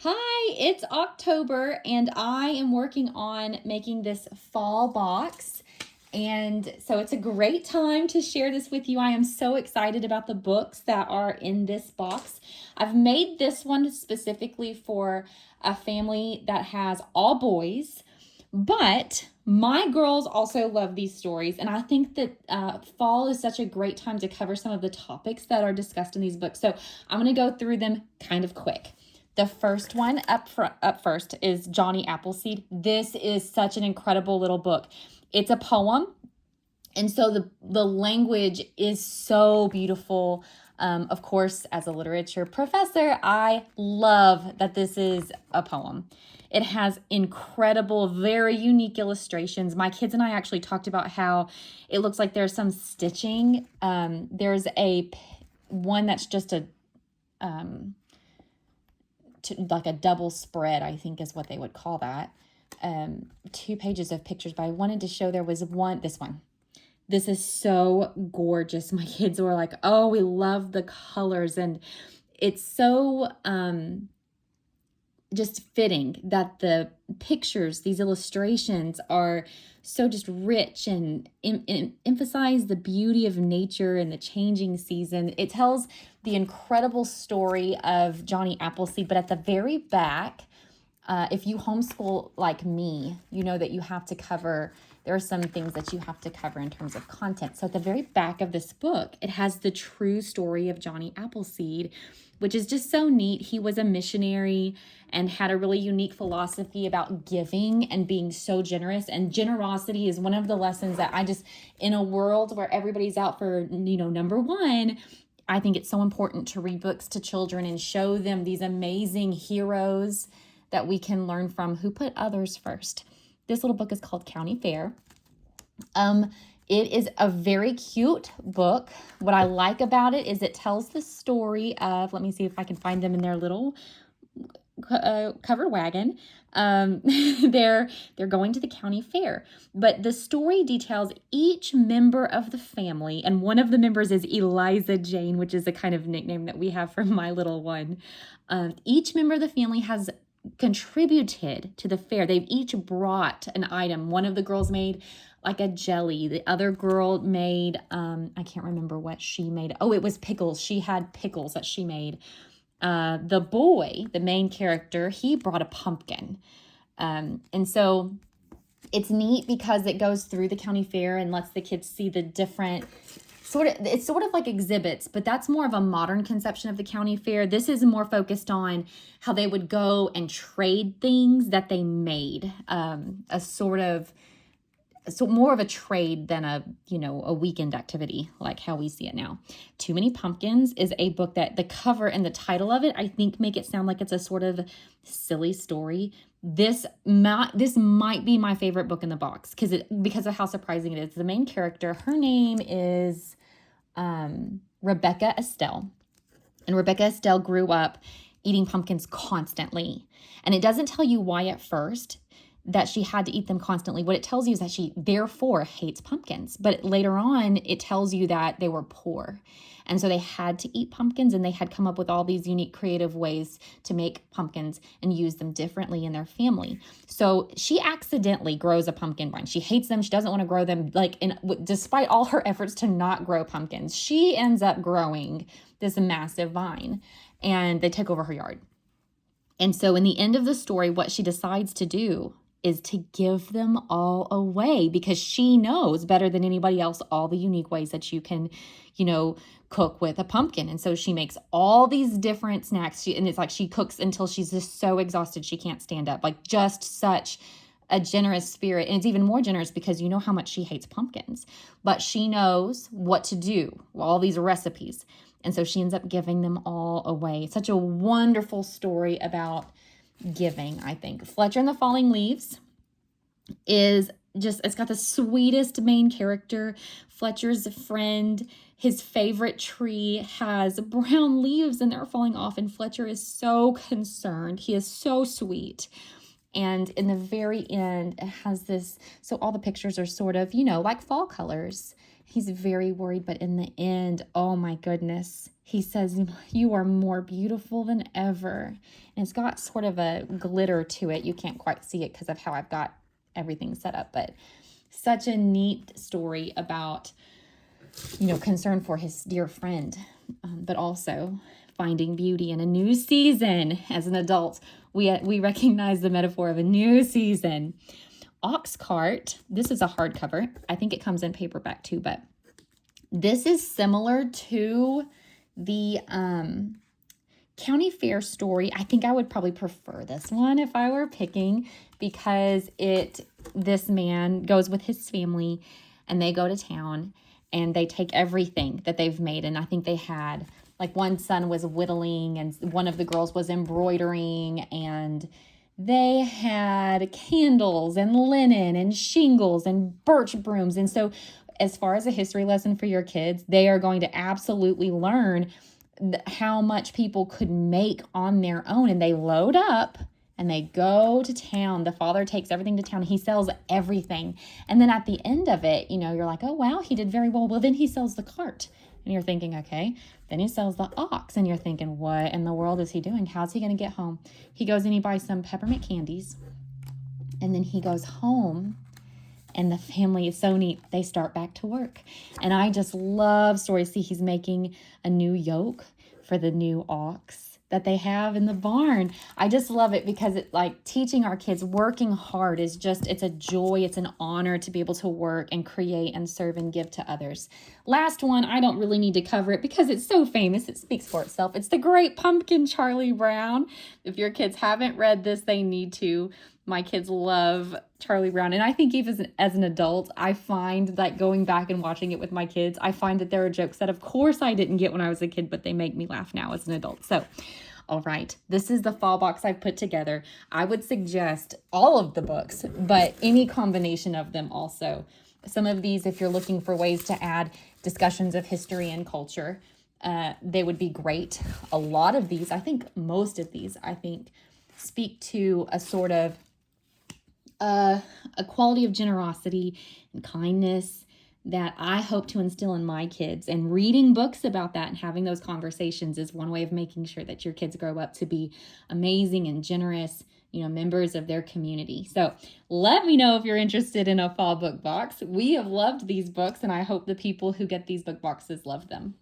Hi, it's October and I am working on making this fall box. And so it's a great time to share this with you. I am so excited about the books that are in this box. I've made this one specifically for a family that has all boys, but my girls also love these stories. And I think that fall is such a great time to cover some of the topics that are discussed in these books. So I'm going to go through them kind of quick. The first one up first is Johnny Appleseed. This is such an incredible little book. It's a poem, and so the language is so beautiful. Of course, as a literature professor, I love that this is a poem. It has incredible, very unique illustrations. My kids and I actually talked about how it looks like there's some stitching. There's one that's just like a double spread, I think is what they would call that. 2 pages of pictures, but I wanted to show this one. This is so gorgeous. My kids were like, oh, we love the colors. And it's so just fitting that the pictures, these illustrations are so just rich and emphasize the beauty of nature and the changing season. It tells the incredible story of Johnny Appleseed, but at the very back, if you homeschool like me, you know that you have to cover, there are some things that you have to cover in terms of content. So at the very back of this book, it has the true story of Johnny Appleseed, which is just so neat. He was a missionary and had a really unique philosophy about giving and being so generous. And generosity is one of the lessons that in a world where everybody's out for, number one, I think it's so important to read books to children and show them these amazing heroes that we can learn from who put others first. This little book is called County Fair. It is a very cute book. What I like about it is it tells the story of, let me see if I can find them in their little covered wagon. They're going to the county fair, but the story details each member of the family, and one of the members is Eliza Jane, which is a kind of nickname that we have for my little one. Each member of the family has contributed to the fair. They've each brought an item. One of the girls made like a jelly. The other girl made, I can't remember what she made. Oh, it was pickles. She had pickles that she made. The boy, the main character, he brought a pumpkin. And so it's neat because it goes through the county fair and lets the kids see the different it's sort of like exhibits, but that's more of a modern conception of the county fair. This is more focused on how they would go and trade things that they made, so more of a trade than a weekend activity like how we see it now. Too Many Pumpkins is a book that the cover and the title of it, I think, make it sound like it's a sort of silly story. This might be my favorite book in the box because of how surprising it is. The main character, her name is Rebecca Estelle. And Rebecca Estelle grew up eating pumpkins constantly. And it doesn't tell you why at first that she had to eat them constantly. What it tells you is that she therefore hates pumpkins. But later on, it tells you that they were poor. And so they had to eat pumpkins, and they had come up with all these unique creative ways to make pumpkins and use them differently in their family. So she accidentally grows a pumpkin vine. She hates them. She doesn't want to grow them. Despite all her efforts to not grow pumpkins, she ends up growing this massive vine, and they take over her yard. And so in the end of the story, what she decides to do is to give them all away because she knows better than anybody else all the unique ways that you can, cook with a pumpkin. And so she makes all these different snacks. And it's like she cooks until she's just so exhausted she can't stand up. Like, just such a generous spirit. And it's even more generous because you know how much she hates pumpkins. But she knows what to do, all these recipes. And so she ends up giving them all away. It's such a wonderful story about giving, I think. Fletcher and the Falling Leaves is it's got the sweetest main character. Fletcher's a friend. His favorite tree has brown leaves and they're falling off, and Fletcher is so concerned. He is so sweet. And in the very end, it has this, so all the pictures are sort of, like fall colors. He's very worried, but in the end, oh my goodness, he says, you are more beautiful than ever. And it's got sort of a glitter to it. You can't quite see it because of how I've got everything set up, but such a neat story about, concern for his dear friend, but also finding beauty in a new season. As an adult, we recognize the metaphor of a new season. Oxcart, this is a hardcover. I think it comes in paperback too, but this is similar to the County Fair story. I think I would probably prefer this one if I were picking, because this man goes with his family and they go to town and they take everything that they've made. And I think they had, like, one son was whittling and one of the girls was embroidering, and they had candles and linen and shingles and birch brooms. And so as far as a history lesson for your kids, they are going to absolutely learn how much people could make on their own. And they load up and they go to town. The father takes everything to town. He sells everything. And then at the end of it, you're like, oh, wow, he did very well. Well, then he sells the cart. And you're thinking, okay, then he sells the ox. And you're thinking, what in the world is he doing? How's he going to get home? He goes and he buys some peppermint candies. And then he goes home. And the family is so neat. They start back to work. And I just love stories. See, he's making a new yoke for the new ox that they have in the barn. I just love it because it, like, teaching our kids working hard is just, it's a joy. It's an honor to be able to work and create and serve and give to others. Last one, I don't really need to cover it because it's so famous. It speaks for itself. It's The Great Pumpkin, Charlie Brown. If your kids haven't read this, they need to. My kids love Charlie Brown. And I think even as an adult, I find that going back and watching it with my kids, I find that there are jokes that, of course, I didn't get when I was a kid, but they make me laugh now as an adult. So, all right, this is the fall box I've put together. I would suggest all of the books, but any combination of them also. Some of these, if you're looking for ways to add discussions of history and culture, they would be great. A lot of these, I think most of these, speak to a sort of a quality of generosity and kindness that I hope to instill in my kids. And reading books about that and having those conversations is one way of making sure that your kids grow up to be amazing and generous, members of their community. So let me know if you're interested in a fall book box. We have loved these books, and I hope the people who get these book boxes love them.